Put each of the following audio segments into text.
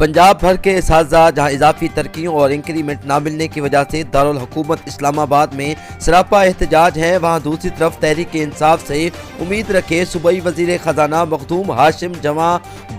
पंजाब भर के اساتذہ जहां इजाफी तरक्कियों और इंक्रीमेंट ना मिलने की वजह से दारुल हुकूमत इस्लामाबाद में सरापा एहतजाज है, वहां दूसरी तरफ तहरीक इंसाफ से उम्मीद रखे सूबाई वजीर खजाना मखदूम हाशिम जवां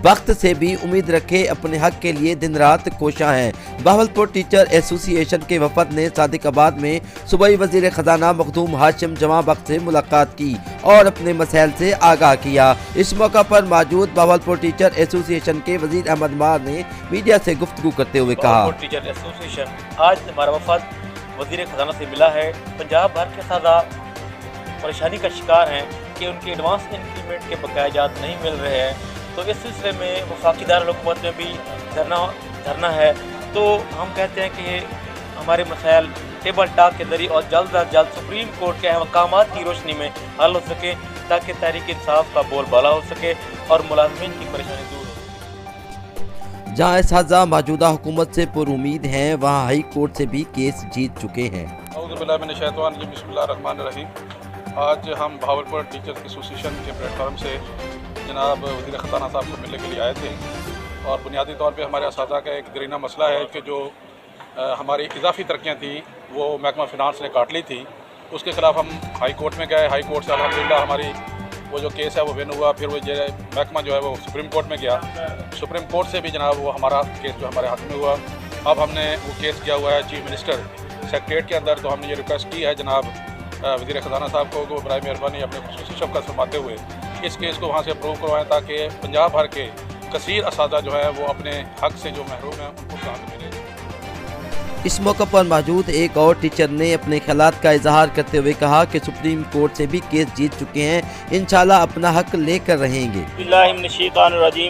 वक्त से भी उम्मीद रखे अपने हक के लिए दिन रात कोशा है। बहावलपुर टीचर एसोसिएशन के वफद ने सादिकाबाद में सूबाई वजीर खजाना मखदूम हाशिम जवां वक्त से मुलाकात की और अपने मसाइल से आगाह किया। इस मौका पर मौजूद बहावलपुर टीचर एसोसिएशन के वजीर अहमद मार ने मीडिया से गुफ्तगू करते हुए कहा, टीचर एसोसिएशन आज हमारा वफद वजीर खजाना से मिला है। पंजाब भर के सादा परेशानी का शिकार हैं कि उनके एडवांस इंक्रीमेंट के बकायाजात नहीं मिल रहे हैं, तो इस सिलसिले में वफाकी दारुल हुकूमत में भी धरना है। तो हम कहते हैं कि हमारे मसाइल टेबल टॉक के जरिए और जल्द अज जल्द सुप्रीम कोर्ट के अहकामात की रोशनी में हल हो सके, ताकि तहरीक इंसाफ का बोलबाला हो सके और मुलाजमीन की परेशानी दूर हो। जहाँ इसहाजा मौजूदा हुकूमत से पुरुमीद हैं, वहाँ हाई कोर्ट से भी केस जीत चुके हैं। आज हम बहावलपुर टीचर्स एसोसिएशन के प्लेटफार्म से जनाब वज़ीर ख़ज़ाना साहब को मिलने के लिए आए थे और बुनियादी तौर पे हमारे असातिज़ा का एक दरीना मसला है कि जो हमारी इजाफी तरक्कियाँ थी वो महकमा फ़िनांस ने काट ली थी, उसके ख़िलाफ़ हम हाई कोर्ट में गए। हाई कोर्ट से अल्हम्दुलिल्लाह हमारी वो जो केस है वो विन हुआ। फिर वो महकमा जो है वो सुप्रीम कोर्ट में गया। सुप्रीम कोर्ट से भी जनाब वो हमारा केस जो हमारे हक़ में हुआ। अब हमने वो केस किया हुआ है चीफ मिनिस्टर सेक्रेटरीट के अंदर। तो हमने ये रिक्वेस्ट की है जनाब वज़ीर ख़ज़ाना साहब को बराए मेहरबानी अपने ख़ुसूसी शफ़क़त फरमाते हुए इस केस को वहाँ से अप्रूव करवाएं, ताकि पंजाब भर के कसीर असातिज़ा जो है वो अपने हक़ से जो महरूम हैं उनको हक़ मिले। इस मौके पर मौजूद एक और टीचर ने अपने ख़यालात का इजहार करते हुए कहा कि सुप्रीम कोर्ट से भी केस जीत चुके हैं, इंशाल्लाह अपना हक लेकर रहेंगे।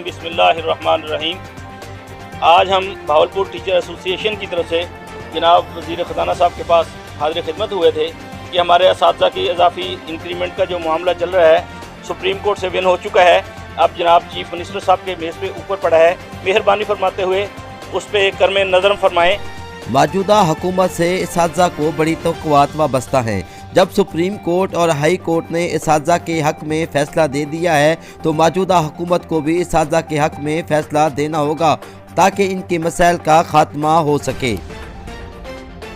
बिस्मिल्लाहिर्रहमानिर्रहीम। आज हम बहावलपुर टीचर एसोसिएशन की तरफ से जनाब वज़ीर ख़ज़ाना साहब के पास हाज़िर खिदमत हुए थे कि हमारे असातिज़ा की इजाफी इंक्रीमेंट का जो मामला चल रहा है सुप्रीम कोर्ट से विन हो चुका है। अब जनाब चीफ मिनिस्टर साहब के मेज़ पे ऊपर पड़ा है, मेहरबानी फरमाते हुए उस पर एक कर्म नज़र फरमाएँ। मौजूदा हुकूमत से इस्हाजा को बड़ी तवक्कुआत वाबस्ता हैं। जब सुप्रीम कोर्ट और हाई कोर्ट ने इस्हाजा के हक में फैसला दे दिया है तो मौजूदा हुकूमत को भी इस्हाजा के हक में फैसला देना होगा, ताकि इनके मसाइल का खात्मा हो सके।